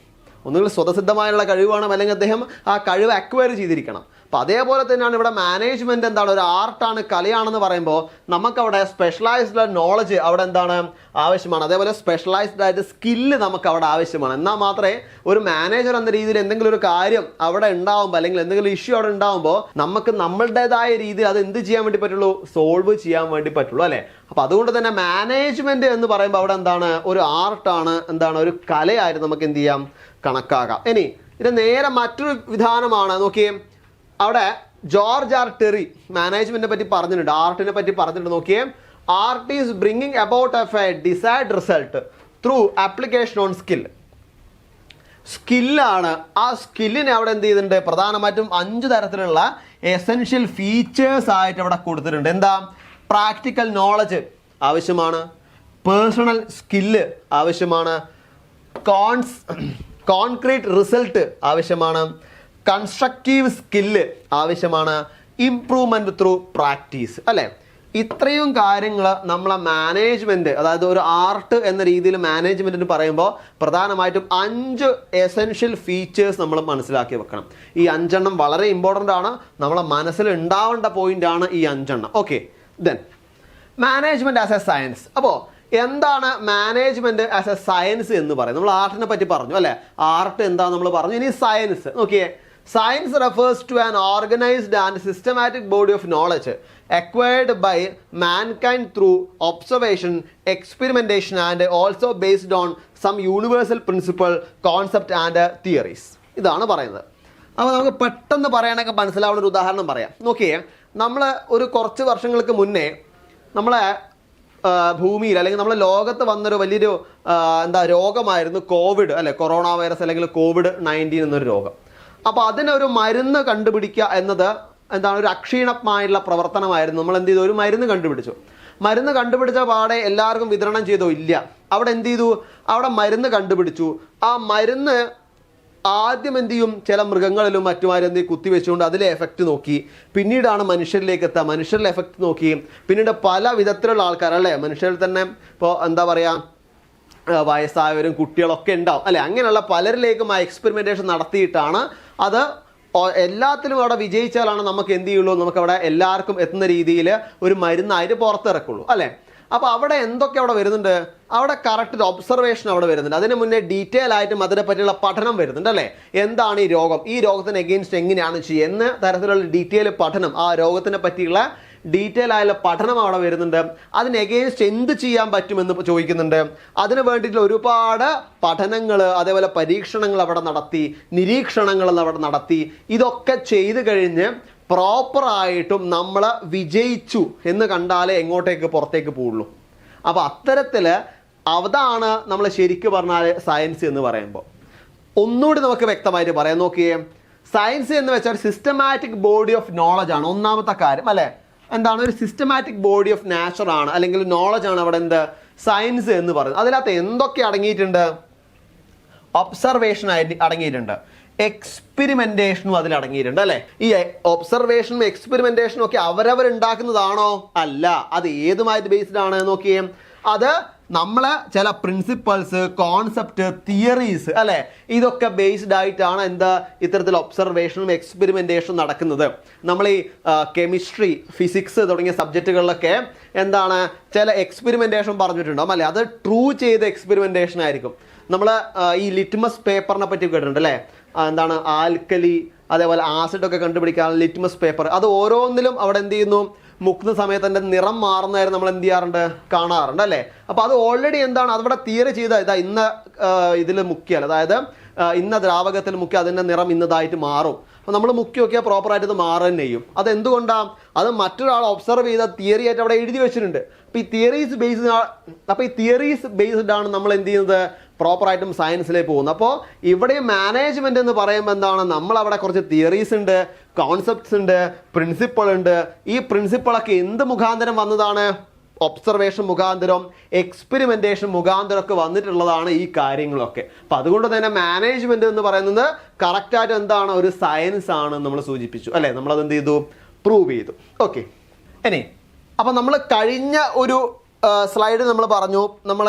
ഒന്നുകിൽ സ്വതസിദ്ധമായുള്ള കഴിവാണ്, അല്ലെങ്കിൽ അദ്ദേഹം ആ കഴിവ് അക്വയർ ചെയ്തിരിക്കണം. അപ്പം അതേപോലെ തന്നെയാണ് ഇവിടെ മാനേജ്മെൻറ്റ് എന്താണ്? ഒരു ആർട്ടാണ്, കലയാണെന്ന് പറയുമ്പോൾ നമുക്കവിടെ സ്പെഷ്യലൈസ്ഡ് നോളജ് അവിടെ എന്താണ്? ആവശ്യമാണ്. അതേപോലെ സ്പെഷ്യലൈസ്ഡ് ആയിട്ട് സ്കില്ല് നമുക്ക് അവിടെ ആവശ്യമാണ്. എന്നാൽ മാത്രമേ ഒരു മാനേജർ എന്ന രീതിയിൽ എന്തെങ്കിലും ഒരു കാര്യം അവിടെ ഉണ്ടാകുമ്പോൾ അല്ലെങ്കിൽ എന്തെങ്കിലും ഇഷ്യൂ അവിടെ ഉണ്ടാകുമ്പോൾ നമുക്ക് നമ്മളുടേതായ രീതിയിൽ അത് എന്ത് ചെയ്യാൻ വേണ്ടി പറ്റുള്ളൂ? സോൾവ് ചെയ്യാൻ വേണ്ടി പറ്റുള്ളൂ. അല്ലേ? അപ്പം അതുകൊണ്ട് തന്നെ മാനേജ്മെൻറ്റ് എന്ന് പറയുമ്പോൾ അവിടെ എന്താണ്? ഒരു ആർട്ടാണ്, എന്താണ്? ഒരു കലയായിട്ട് നമുക്ക് എന്ത് ചെയ്യാം? കണക്കാക്കാം. ഇനി ഇത് നേരെ മറ്റൊരു വിധാനമാണ്. നോക്കിയേ, അവിടെ ജോർജ് ആർ ടെറി മാനേജ്മെന്റിനെ പറ്റി പറഞ്ഞിട്ടുണ്ട്, ആർട്ടിനെ പറ്റി പറഞ്ഞിട്ടുണ്ട്. നോക്കിയേ, art is bringing about a desired result through application on സ്കില്ലാണ്. ആ സ്കില്ലിനെ അവിടെ എന്ത് ചെയ്തിട്ടുണ്ട്? പ്രധാനമായിട്ടും 5 തരത്തിലുള്ള എസെൻഷ്യൽ ഫീച്ചേഴ്സ് ആയിട്ട് അവിടെ കൊടുത്തിട്ടുണ്ട്. എന്താ? പ്രാക്ടിക്കൽ നോളജ് ആവശ്യമാണ്, പേഴ്സണൽ സ്കില്ല് ആവശ്യമാണ്, കോൺക്രീറ്റ് റിസൾട്ട് ആവശ്യമാണ്, കൺസ്ട്രക്റ്റീവ് സ്കില്ല് ആവശ്യമാണ്, ഇംപ്രൂവ്മെൻറ്റ് ത്രൂ പ്രാക്ടീസ്. അല്ലേ? ഇത്രയും കാര്യങ്ങൾ നമ്മളെ മാനേജ്മെൻറ്റ്, അതായത് ഒരു ആർട്ട് എന്ന രീതിയിൽ മാനേജ്മെൻറ്റിന് പറയുമ്പോൾ പ്രധാനമായിട്ടും 5 എസെൻഷ്യൽ ഫീച്ചേഴ്സ് നമ്മൾ മനസ്സിലാക്കി വെക്കണം. ഈ 5 എണ്ണം വളരെ ഇമ്പോർട്ടൻ്റ് ആണ്, നമ്മളെ മനസ്സിൽ ഉണ്ടാവേണ്ട പോയിൻ്റാണ് ഈ 5 എണ്ണം. Okay, then management as A science. അപ്പോൾ എന്താണ് മാനേജ്മെൻറ്റ് ആസ് എ സയൻസ് എന്ന് പറയുന്നത്? നമ്മൾ ആർട്ടിനെ പറ്റി പറഞ്ഞു. അല്ലേ? ആർട്ട് എന്താ നമ്മൾ പറഞ്ഞു. ഇനി സയൻസ് നോക്കിയേ. Science refers to an organized and systematic body of knowledge acquired by mankind through observation, experimentation, and also based on some universal principle, concept and theories. ഇതാണ് പറയുന്നത്. അപ്പോൾ നമുക്ക് പെട്ടെന്ന് പറയാനൊക്കെ മനസ്സിലാവുന്ന ഒരു ഉദാഹരണം പറയാം. നോക്കിയേ, നമ്മൾ ഒരു കുറച്ച് വർഷങ്ങൾക്ക് മുന്നേ നമ്മളെ ഭൂമിയിൽ അല്ലെങ്കിൽ നമ്മളെ ലോകത്ത് വന്നൊരു വലിയൊരു രോഗമായിരുന്നു കോവിഡ്. അല്ലെ? കൊറോണ വൈറസ് അല്ലെങ്കിൽ COVID-19 എന്നൊരു രോഗം. അപ്പോൾ അതിനൊരു മരുന്ന് കണ്ടുപിടിക്കുക എന്നത് എന്താണ്? ഒരു അക്ഷീണമായിട്ടുള്ള പ്രവർത്തനമായിരുന്നു. നമ്മൾ എന്ത് ചെയ്തു? ഒരു മരുന്ന് കണ്ടുപിടിച്ചു. മരുന്ന് കണ്ടുപിടിച്ച പാടെ എല്ലാവർക്കും വിതരണം ചെയ്തോ? ഇല്ല. അവിടെ എന്ത് ചെയ്തു? അവിടെ മരുന്ന് കണ്ടുപിടിച്ചു. ആ മരുന്ന് ആദ്യം എന്ത് ചെയ്യും? ചില മൃഗങ്ങളിലും മറ്റുമാരും എന്ത് കുത്തിവെച്ചുകൊണ്ട് അതിലെ എഫക്റ്റ് നോക്കി. പിന്നീടാണ് മനുഷ്യരിലേക്ക് എത്തുക. മനുഷ്യരിലെ എഫക്റ്റ് നോക്കി. പിന്നീട് പല വിധത്തിലുള്ള ആൾക്കാർ, അല്ലേ? മനുഷ്യരിൽ തന്നെ ഇപ്പോൾ എന്താ പറയുക, വയസ്സായവരും കുട്ടികളൊക്കെ ഉണ്ടാവും. അല്ലെ? അങ്ങനെയുള്ള പലരിലേക്കും ആ എക്സ്പെരിമെൻറ്റേഷൻ നടത്തിയിട്ടാണ് അത് എല്ലാത്തിലും അവിടെ വിജയിച്ചാലാണ് നമുക്ക് എന്ത് ചെയ്യുള്ളൂ? നമുക്കവിടെ എല്ലാവർക്കും എത്തുന്ന രീതിയിൽ ഒരു മരുന്നായിട്ട് പുറത്തിറക്കുള്ളൂ. അല്ലേ? അപ്പോൾ അവിടെ എന്തൊക്കെ അവിടെ വരുന്നുണ്ട്? അവിടെ കറക്റ്റ് ഒബ്സർവേഷൻ അവിടെ വരുന്നുണ്ട്. അതിന് മുന്നേ ഡീറ്റെയിൽ ആയിട്ടും അതിനെ പറ്റിയുള്ള പഠനം വരുന്നുണ്ട്. അല്ലേ? എന്താണ് ഈ രോഗം, ഈ രോഗത്തിന് എഗെയിൻസ്റ്റ് എങ്ങനെയാണ് ചെയ്യുക എന്ന തരത്തിലുള്ള ഡീറ്റെയിൽ പഠനം, ആ രോഗത്തിനെ പറ്റിയുള്ള ഡീറ്റെയിൽ ആയുള്ള പഠനം അവിടെ വരുന്നുണ്ട്. അതിന് എഗെയിൻസ്റ്റ് എന്ത് ചെയ്യാൻ പറ്റുമെന്ന് ചോദിക്കുന്നുണ്ട്. അതിന് വേണ്ടിയിട്ടുള്ള ഒരുപാട് പഠനങ്ങൾ, അതേപോലെ പരീക്ഷണങ്ങൾ അവിടെ നടത്തി, നിരീക്ഷണങ്ങൾ അവിടെ നടത്തി. ഇതൊക്കെ ചെയ്ത് കഴിഞ്ഞ് പ്രോപ്പറായിട്ടും നമ്മൾ വിജയിച്ചു എന്ന് കണ്ടാലേ എങ്ങോട്ടേക്ക് പുറത്തേക്ക് പോവുള്ളൂ. അപ്പോൾ അത്തരത്തിൽ അതാണ് നമ്മൾ ശരിക്കും പറഞ്ഞാൽ സയൻസ് എന്ന് പറയുമ്പോൾ. ഒന്നുകൂടി നമുക്ക് വ്യക്തമായിട്ട് പറയാം. നോക്കിയേ, സയൻസ് എന്ന് വെച്ചാൽ സിസ്റ്റമാറ്റിക് ബോഡി ഓഫ് നോളജ് ആണ് ഒന്നാമത്തെ കാര്യം. അല്ലേ? എന്താണ്? ഒരു സിസ്റ്റമാറ്റിക് ബോഡി ഓഫ് നാച്ചർ ആണ്, അല്ലെങ്കിൽ നോളജ് ആണ് അവിടെ എന്ത്? സയൻസ് എന്ന് പറയുന്നത്. അതിനകത്ത് എന്തൊക്കെ അടങ്ങിയിട്ടുണ്ട്? ഒബ്സർവേഷൻ അടങ്ങിയിട്ടുണ്ട്, എക്സ്പെരിമെന്റേഷനും അതിൽ അടങ്ങിയിട്ടുണ്ട്. അല്ലേ? ഈ ഒബ്സർവേഷനും എക്സ്പെരിമെന്റേഷനും ഒക്കെ അവരവരുണ്ടാക്കുന്നതാണോ? അല്ല. അത് ഏതുമായിട്ട് ബേസ്ഡ് ആണ്? നോക്കിയേ, അത് നമ്മൾ ചില പ്രിൻസിപ്പൾസ്, കോൺസെപ്റ്റ്, തിയറീസ് അല്ലെ, ഇതൊക്കെ ബേസ്ഡ് ആയിട്ടാണ് എന്താ ഇത്തരത്തിൽ ഒബ്സർവേഷനും എക്സ്പെരിമെന്റേഷനും നടക്കുന്നത്. നമ്മൾ ഈ കെമിസ്ട്രി, ഫിസിക്സ് തുടങ്ങിയ സബ്ജക്റ്റുകളിലൊക്കെ എന്താണ് ചില എക്സ്പെരിമെന്റേഷൻ പറഞ്ഞിട്ടുണ്ടാവും അല്ലെ, അത് ട്രൂ ചെയ്ത എക്സ്പെരിമെന്റേഷൻ ആയിരിക്കും. നമ്മൾ ഈ ലിറ്റ്മസ് പേപ്പറിനെ പറ്റി കേട്ടിട്ടുണ്ട് അല്ലേ, എന്താണ് ആൽക്കലി അതേപോലെ ആസിഡ് ഒക്കെ കണ്ടുപിടിക്കാൻ ലിറ്റ്മസ് പേപ്പർ, അത് ഓരോന്നിലും അവിടെ എന്ത് ചെയ്യുന്നു, മുക്കുന്ന സമയത്ത് അതിൻ്റെ നിറം മാറുന്നതായിരുന്നു നമ്മൾ എന്ത് ചെയ്യാറുണ്ട്, കാണാറുണ്ട് അല്ലേ. അപ്പോൾ അത് ഓൾറെഡി എന്താണ് അവിടെ തിയറി ചെയ്ത ഇതാ ഇന്ന ഇതിൽ മുക്കിയാൽ, അതായത് ഇന്ന ദ്രാവകത്തിൽ മുക്കി അതിൻ്റെ നിറം ഇന്നതായിട്ട് മാറും. അപ്പോൾ നമ്മൾ മുക്കി നോക്കിയാൽ പ്രോപ്പറായിട്ട് ഇത് മാറുക ചെയ്യും. അതെന്തുകൊണ്ടാണ്? അത് മറ്റൊരാൾ ഒബ്സർവ് ചെയ്ത തിയറി ആയിട്ട് അവിടെ എഴുതി വെച്ചിട്ടുണ്ട്. അപ്പോൾ ഈ തിയറീസ് ബേസ്ഡ് ആണ് നമ്മൾ എന്ത് ചെയ്യുന്നത്, പ്രോപ്പറായിട്ടും സയൻസിലേക്ക് പോകുന്നത്. അപ്പോൾ ഇവിടെ മാനേജ്മെന്റ് എന്ന് പറയുമ്പോൾ എന്താണ്, നമ്മൾ അവിടെ കുറച്ച് തിയറീസ് ഉണ്ട്, കോൺസെപ്റ്റ്സ് ഉണ്ട്, പ്രിൻസിപ്പിൾ ഉണ്ട്. ഈ പ്രിൻസിപ്പിളൊക്കെ എന്ത് മുഖാന്തരം വന്നതാണ്? ഒബ്സർവേഷൻ മുഖാന്തരം, എക്സ്പെരിമെന്റേഷൻ മുഖാന്തരം ഒക്കെ വന്നിട്ടുള്ളതാണ് ഈ കാര്യങ്ങളൊക്കെ. അപ്പം അതുകൊണ്ട് തന്നെ മാനേജ്മെന്റ് എന്ന് പറയുന്നത് കറക്റ്റായിട്ട് എന്താണ്, ഒരു സയൻസ് ആണ് നമ്മൾ സൂചിപ്പിച്ചു അല്ലേ, നമ്മളത് എന്ത് ചെയ്തു, പ്രൂവ് ചെയ്തു. ഓക്കെ, ഇനി അപ്പം നമ്മൾ കഴിഞ്ഞ ഒരു സ്ലൈഡ് നമ്മൾ പറഞ്ഞു, നമ്മൾ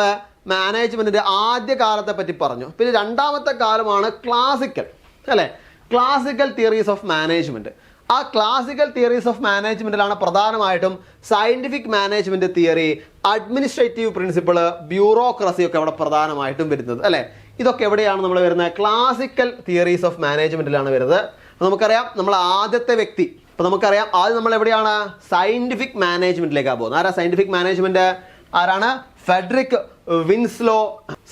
മാനേജ്മെന്റിന്റെ ആദ്യ കാലത്തെ പറ്റി പറഞ്ഞു. പിന്നെ രണ്ടാമത്തെ കാലമാണ് ക്ലാസിക്കൽ അല്ലേ, ക്ലാസിക്കൽ തിയറീസ് ഓഫ് മാനേജ്മെന്റ്. ആ ക്ലാസിക്കൽ തിയറീസ് ഓഫ് മാനേജ്മെന്റിലാണ് പ്രധാനമായിട്ടും scientific management theory, administrative principal, bureaucracy ഒക്കെ അവിടെ പ്രധാനമായിട്ടും വരുന്നത് അല്ലേ. ഇതൊക്കെ എവിടെയാണ് നമ്മൾ വരുന്നത്? ക്ലാസിക്കൽ തിയറീസ് ഓഫ് മാനേജ്മെന്റിലാണ് വരുന്നത്. നമുക്കറിയാം നമ്മൾ ആദ്യത്തെ വ്യക്തി, അപ്പൊ നമുക്കറിയാം ആദ്യം നമ്മൾ എവിടെയാണ്, സയന്റിഫിക് മാനേജ്മെന്റിലേക്കാണ് പോകുന്നത്. ആരാ സയന്റിഫിക് മാനേജ്മെന്റ്? ആരാണ്? Federico Winslow.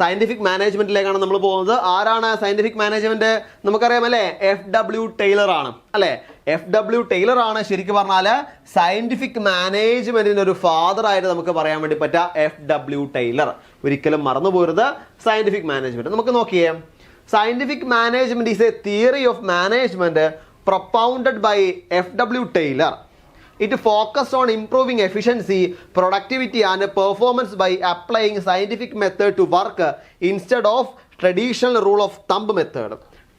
സയന്റിഫിക് മാനേജ്മെന്റിലേക്കാണ് നമ്മൾ പോകുന്നത്. ആരാണ് സയന്റിഫിക് മാനേജ്മെന്റ്? നമുക്കറിയാം അല്ലേ, FW ടൈലർ ആണ് അല്ലെ. FW ടൈലർ ആണ് ശരിക്കും പറഞ്ഞാല് സയന്റിഫിക് മാനേജ്മെന്റിന്റെ ഒരു ഫാദർ ആയിട്ട് നമുക്ക് പറയാൻ വേണ്ടി പറ്റുക. FW ടൈലർ, ഒരിക്കലും മറന്നു പോരുത് സയന്റിഫിക് മാനേജ്മെന്റ്. നമുക്ക് നോക്കിയേ, scientific management is A theory of management propounded by FW Taylor. It focused on improving efficiency, productivity and performance by applying scientific method to work instead of traditional rule of thumb method.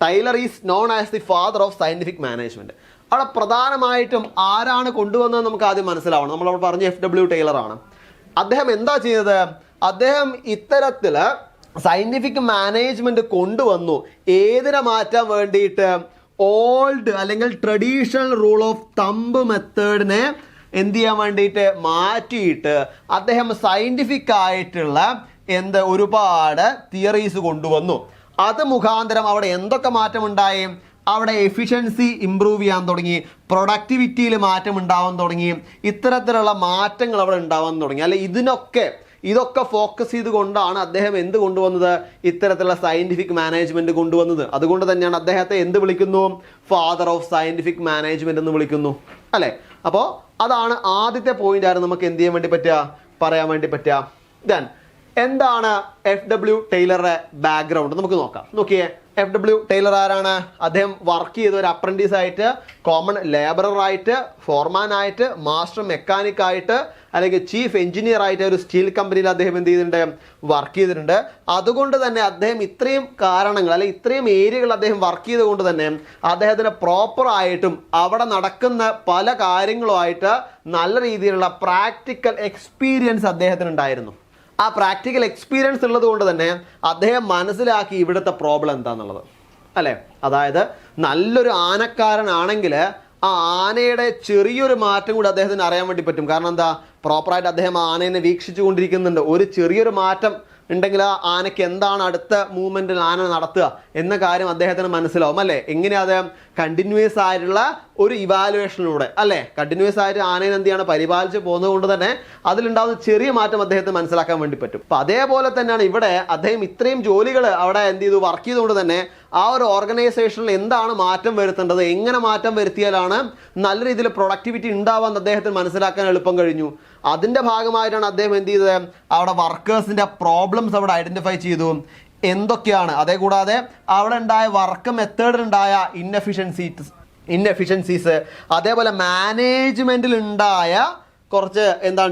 Taylor is known as the father of scientific management. അവിടെ പ്രധാനമായിട്ടും ആരാണ് കൊണ്ടുവന്നത് നമുക്ക് ആദ്യം മനസ്സിലാവണം. നമ്മളവിടെ പറഞ്ഞ FW Taylor ആണ്. അദ്ദേഹം എന്താ ചെയ്തത്? അദ്ദേഹം ഇത്തരത്തില് സയന്റിഫിക് മാനേജ്മെന്റ് കൊണ്ടുവന്നു. ഏതിനെ മാറ്റാൻ വേണ്ടിയിട്ട്? ഓൾഡ് അല്ലെങ്കിൽ ട്രഡീഷണൽ റൂൾ ഓഫ് തമ്പ് മെത്തേഡിനെ എന്ത് ചെയ്യാൻ വേണ്ടിയിട്ട് മാറ്റിയിട്ട് അദ്ദേഹം സയന്റിഫിക് ആയിട്ടുള്ള ഒരുപാട് തിയറീസ് കൊണ്ടുവന്നു. അത് മുഖാന്തരം അവിടെ എന്തൊക്കെ മാറ്റമുണ്ടായി? അവിടെ എഫിഷ്യൻസി ഇംപ്രൂവ് ചെയ്യാൻ തുടങ്ങി, പ്രൊഡക്ടിവിറ്റിയിൽ മാറ്റം ഉണ്ടാവാൻ തുടങ്ങി, ഇത്തരത്തിലുള്ള മാറ്റങ്ങൾ അവിടെ ഉണ്ടാവാൻ തുടങ്ങി അല്ലെ. ഇതൊക്കെ ഫോക്കസ് ചെയ്തുകൊണ്ടാണ് അദ്ദേഹം എന്ത് കൊണ്ടുവന്നത്? ഇത്തരത്തിലുള്ള സയന്റിഫിക് മാനേജ്മെന്റ് കൊണ്ടുവന്നത്. അതുകൊണ്ട് തന്നെയാണ് അദ്ദേഹത്തെ എന്ത് വിളിക്കുന്നു? ഫാദർ ഓഫ് സയന്റിഫിക് മാനേജ്മെന്റ് എന്ന് വിളിക്കുന്നു അല്ലെ. അപ്പോൾ അതാണ് ആദ്യത്തെ പോയിന്റ് ആയിരുന്നു നമുക്ക് എന്ത് ചെയ്യാൻ വേണ്ടി പറ്റുക, പറയാൻ വേണ്ടി പറ്റുക. ദെൻ എന്താണ് FW ടൈലറുടെ ബാക്ക്ഗ്രൗണ്ട് നമുക്ക് നോക്കാം. നോക്കിയേ, FW ടൈലർ ആരാണ്? അദ്ദേഹം വർക്ക് ചെയ്ത ഒരു അപ്രന്റീസ് ആയിട്ട്, കോമൺ ലേബറർ ആയിട്ട്, ഫോർമാൻ ആയിട്ട്, മാസ്റ്റർ മെക്കാനിക് ആയിട്ട്, അല്ലെങ്കിൽ ചീഫ് എഞ്ചിനീയർ ആയിട്ട് ഒരു സ്റ്റീൽ കമ്പനിയിൽ അദ്ദേഹം എന്ത് ചെയ്തിട്ടുണ്ട്? വർക്ക് ചെയ്തിട്ടുണ്ട്. അതുകൊണ്ട് തന്നെ അദ്ദേഹം ഇത്രയും കാരണങ്ങൾ അല്ലെങ്കിൽ ഇത്രയും ഏരിയകൾ അദ്ദേഹം വർക്ക് ചെയ്തുകൊണ്ട് തന്നെ അദ്ദേഹത്തിന് പ്രോപ്പറായിട്ടും അവിടെ നടക്കുന്ന പല കാര്യങ്ങളുമായിട്ട് നല്ല രീതിയിലുള്ള പ്രാക്ടിക്കൽ എക്സ്പീരിയൻസ് അദ്ദേഹത്തിന് ഉണ്ടായിരുന്നു. ആ പ്രാക്ടിക്കൽ എക്സ്പീരിയൻസ് ഉള്ളത് കൊണ്ട് തന്നെ അദ്ദേഹം മനസ്സിലാക്കി ഇവിടുത്തെ പ്രോബ്ലം എന്താണെന്നുള്ളത് അല്ലേ. അതായത് നല്ലൊരു ആനക്കാരനാണെങ്കിൽ ആ ആനയുടെ ചെറിയൊരു മാറ്റം കൂടി അദ്ദേഹത്തിന് അറിയാൻ വേണ്ടി പറ്റും. കാരണം എന്താ, പ്രോപ്പറായിട്ട് അദ്ദേഹം ആനയെ വീക്ഷിച്ചു കൊണ്ടിരിക്കുന്നുണ്ട്. ഒരു ചെറിയൊരു മാറ്റം ഉണ്ടെങ്കിൽ ആ ആനയ്ക്ക് എന്താണ് അടുത്ത മൂവ്മെന്റിൽ ആന നടത്തുക എന്ന കാര്യം അദ്ദേഹത്തിന് മനസ്സിലാവും അല്ലേ. എങ്ങനെയാ അത്? കണ്ടിന്യൂസ് ആയിട്ടുള്ള ഒരു ഇവാലുവേഷനിലൂടെ അല്ലേ. കണ്ടിന്യൂസ് ആയിട്ട് ആനയെ എന്ത് ചെയ്യാണ്? പരിപാലിച്ച് പോകുന്നത് കൊണ്ട് തന്നെ അതിലുണ്ടാകുന്ന ചെറിയ മാറ്റം അദ്ദേഹത്തിന് മനസ്സിലാക്കാൻ വേണ്ടി പറ്റും. അപ്പൊ അതേപോലെ തന്നെയാണ് ഇവിടെ അദ്ദേഹം ഇത്രയും ജോലികൾ അവിടെ എന്ത് ചെയ്തു? വർക്ക് ചെയ്തുകൊണ്ട് തന്നെ ആ ഒരു ഓർഗനൈസേഷനിൽ എന്താണ് മാറ്റം വരുത്തേണ്ടത്, എങ്ങനെ മാറ്റം വരുത്തിയാലാണ് നല്ല രീതിയിൽ പ്രൊഡക്ടിവിറ്റി ഉണ്ടാവാൻ അദ്ദേഹത്തിന് മനസ്സിലാക്കാൻ എളുപ്പം കഴിഞ്ഞു. അതിന്റെ ഭാഗമായിട്ടാണ് അദ്ദേഹം എന്ത് ചെയ്തത്? അവിടെ വർക്കേഴ്സിന്റെ പ്രോബ്ലംസ് അവിടെ ഐഡന്റിഫൈ ചെയ്തു. എന്തൊക്കെയാണ്? അതേ കൂടാതെ അവിടെ ഉണ്ടായ വർക്ക് മെത്തേഡിലുണ്ടായ ഇൻഎഫിഷ്യൻസീസ്, അതേപോലെ മാനേജ്മെന്റിൽ ഉണ്ടായ കുറച്ച്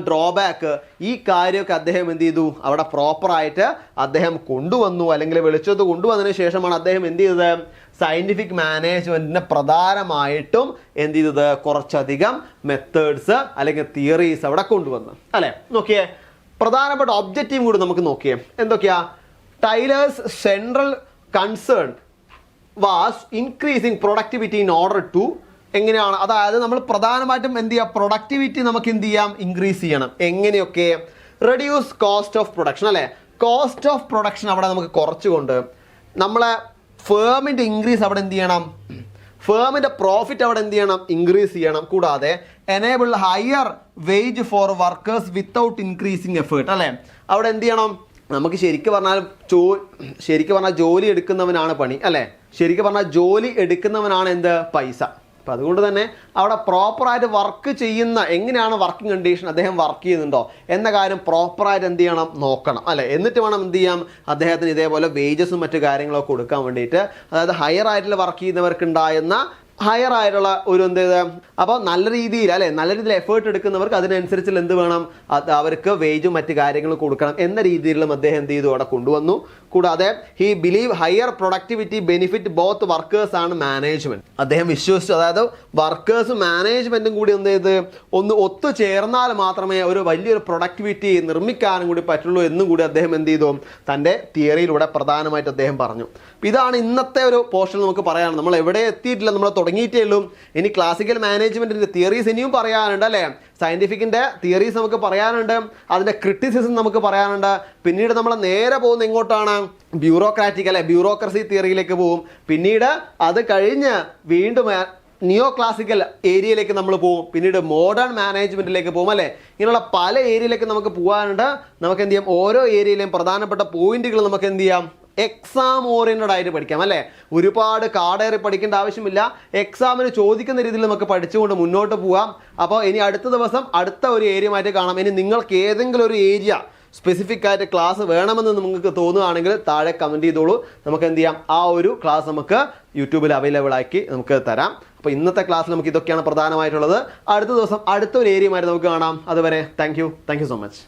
ഡ്രോബാക്ക്, ഈ കാര്യമൊക്കെ അദ്ദേഹം എന്ത് ചെയ്തു? അവിടെ പ്രോപ്പറായിട്ട് അദ്ദേഹം കൊണ്ടുവന്നു, അല്ലെങ്കിൽ വെളിച്ചത്ത് കൊണ്ടുവന്നതിന് ശേഷമാണ് അദ്ദേഹം എന്ത് ചെയ്തത്? സയന്റിഫിക് മാനേജ്മെന്റിനെ പ്രധാനമായിട്ടും എന്ത് ചെയ്തത്? കുറച്ചധികം മെത്തേഡ്സ് അല്ലെങ്കിൽ തിയറീസ് അവിടെ കൊണ്ടുവന്നു അല്ലെ. നോക്കിയേ, പ്രധാനപ്പെട്ട ഒബ്ജക്റ്റീവ് കൂടി നമുക്ക് നോക്കിയേ. എന്തൊക്കെയാ? Taylor's central concern was increasing productivity in order to എങ്ങനെയാണ്, അതായത് നമ്മൾ പ്രധാനമായിട്ടും എന്ത് ചെയ്യുക, പ്രൊഡക്ടിവിറ്റി നമുക്ക് എന്ത് ചെയ്യാം, ഇൻക്രീസ് ചെയ്യണം. എങ്ങനെയൊക്കെ? റെഡ്യൂസ് കോസ്റ്റ് ഓഫ് പ്രൊഡക്ഷൻ അല്ലേ, കോസ്റ്റ് ഓഫ് പ്രൊഡക്ഷൻ അവിടെ നമുക്ക് കുറച്ചുകൊണ്ട് നമ്മളെ ഫേമിൻ്റെ ഇൻക്രീസ് അവിടെ എന്ത് ചെയ്യണം, ഫേമിൻ്റെ പ്രോഫിറ്റ് അവിടെ എന്ത് ചെയ്യണം, ഇൻക്രീസ് ചെയ്യണം. കൂടാതെ enable higher wage four workers without increasing effort അല്ലേ, അവിടെ എന്ത് ചെയ്യണം, നമുക്ക് ശരിക്കും പറഞ്ഞാൽ ജോലി എടുക്കുന്നവനാണ് പണി അല്ലേ, ശരിക്കും പറഞ്ഞാൽ ജോലി എടുക്കുന്നവനാണ് എന്ത്, പൈസ. അപ്പം അതുകൊണ്ട് തന്നെ അവിടെ പ്രോപ്പറായിട്ട് വർക്ക് ചെയ്യുന്ന, എങ്ങനെയാണ് വർക്കിംഗ് കണ്ടീഷൻ, അദ്ദേഹം വർക്ക് ചെയ്യുന്നുണ്ടോ എന്ന കാര്യം പ്രോപ്പറായിട്ട് എന്ത് ചെയ്യണം, നോക്കണം അല്ലേ. എന്നിട്ട് വേണം എന്ത് ചെയ്യാം, അദ്ദേഹത്തിന് ഇതേപോലെ വേജസും മറ്റു കാര്യങ്ങളൊക്കെ കൊടുക്കാൻ വേണ്ടിയിട്ട്. അതായത് ഹയർ ആയിട്ടുള്ള വർക്ക് ചെയ്യുന്നവർക്ക് ഉണ്ടാകുന്ന ഹയർ ആയിട്ടുള്ള ഒരു എന്ത് ചെയ്ത്, അപ്പോൾ നല്ല രീതിയിൽ അല്ലേ, നല്ല രീതിയിൽ എഫേർട്ട് എടുക്കുന്നവർക്ക് അതിനനുസരിച്ച് എന്ത് വേണം, അവർക്ക് വേജും മറ്റു കാര്യങ്ങളും കൊടുക്കണം എന്ന രീതിയിലും അദ്ദേഹം എന്ത് ചെയ്തു, അവിടെ കൊണ്ടുവന്നു. കൂടാതെ he believe higher productivity benefit both workers ആണ് മാനേജ്മെന്റ്. അദ്ദേഹം വിശ്വസിച്ചു, അതായത് വർക്കേഴ്സും മാനേജ്മെന്റും കൂടി എന്ത് ചെയ്ത് ഒന്ന് ഒത്തുചേർന്നാൽ മാത്രമേ ഒരു വലിയൊരു പ്രൊഡക്ടിവിറ്റി നിർമ്മിക്കാനും കൂടി പറ്റുള്ളൂ എന്നും കൂടി അദ്ദേഹം എന്ത് ചെയ്തു, തൻ്റെ തിയറിയിലൂടെ പ്രധാനമായിട്ട് അദ്ദേഹം പറഞ്ഞു. ഇതാണ് ഇന്നത്തെ ഒരു പോർഷൻ നമുക്ക് പറയാൻ. നമ്മൾ എവിടെ എത്തിയിട്ടില്ല, നമ്മൾ തുടങ്ങിയിട്ടേ ഉള്ളൂ. ഇനി ക്ലാസിക്കൽ മാനേജ്മെന്റിന്റെ തിയറീസ് ഇനിയും പറയാനുണ്ട് അല്ലേ, സയന്റിഫിക്കിന്റെ തിയറീസ് നമുക്ക് പറയാനുണ്ട്, അതിന്റെ ക്രിറ്റിസിസം നമുക്ക് പറയാനുണ്ട്. പിന്നീട് നമ്മൾ നേരെ പോകുന്ന എങ്ങോട്ടാണ്, ബ്യൂറോക്രാറ്റിക് അല്ലെ, ബ്യൂറോക്രസി തിയറിയിലേക്ക് പോകും. പിന്നീട് അത് കഴിഞ്ഞ് വീണ്ടും നിയോ ക്ലാസിക്കൽ ഏരിയയിലേക്ക് നമ്മൾ പോകും. പിന്നീട് മോഡേൺ മാനേജ്മെന്റിലേക്ക് പോകും അല്ലേ. ഇങ്ങനെയുള്ള പല ഏരിയയിലേക്ക് നമുക്ക് പോകാനുണ്ട്. നമുക്ക് എന്ത് ചെയ്യാം, ഓരോ ഏരിയയിലെയും പ്രധാനപ്പെട്ട പോയിന്റുകൾ നമുക്ക് എന്ത് ചെയ്യാം, എക്സാം ഓറിയന്റഡ് ആയിട്ട് പഠിക്കാം അല്ലേ. ഒരുപാട് കാടേറി പഠിക്കേണ്ട ആവശ്യമില്ല, എക്സാമിന് ചോദിക്കുന്ന രീതിയിൽ നമുക്ക് പഠിച്ചുകൊണ്ട് മുന്നോട്ട് പോകാം. അപ്പോൾ ഇനി അടുത്ത ദിവസം അടുത്ത ഒരു ഏരിയ ആയിട്ട് കാണാം. ഇനി നിങ്ങൾക്ക് ഏതെങ്കിലും ഒരു ഏരിയ സ്പെസിഫിക് ആയിട്ട് ക്ലാസ് വേണമെന്ന് നിങ്ങൾക്ക് തോന്നുകയാണെങ്കിൽ താഴെ കമൻറ്റ് ചെയ്തോളൂ. നമുക്ക് എന്ത് ചെയ്യാം, ആ ഒരു ക്ലാസ് നമുക്ക് യൂട്യൂബിൽ അവൈലബിൾ ആക്കി നമുക്ക് തരാം. അപ്പോൾ ഇന്നത്തെ ക്ലാസ്സിൽ നമുക്ക് ഇതൊക്കെയാണ് പ്രധാനമായിട്ടുള്ളത്. അടുത്ത ദിവസം അടുത്തൊരു ഏരിയയുമായിട്ട് നമുക്ക് കാണാം. അതുവരെ താങ്ക് യു സോ മച്ച്.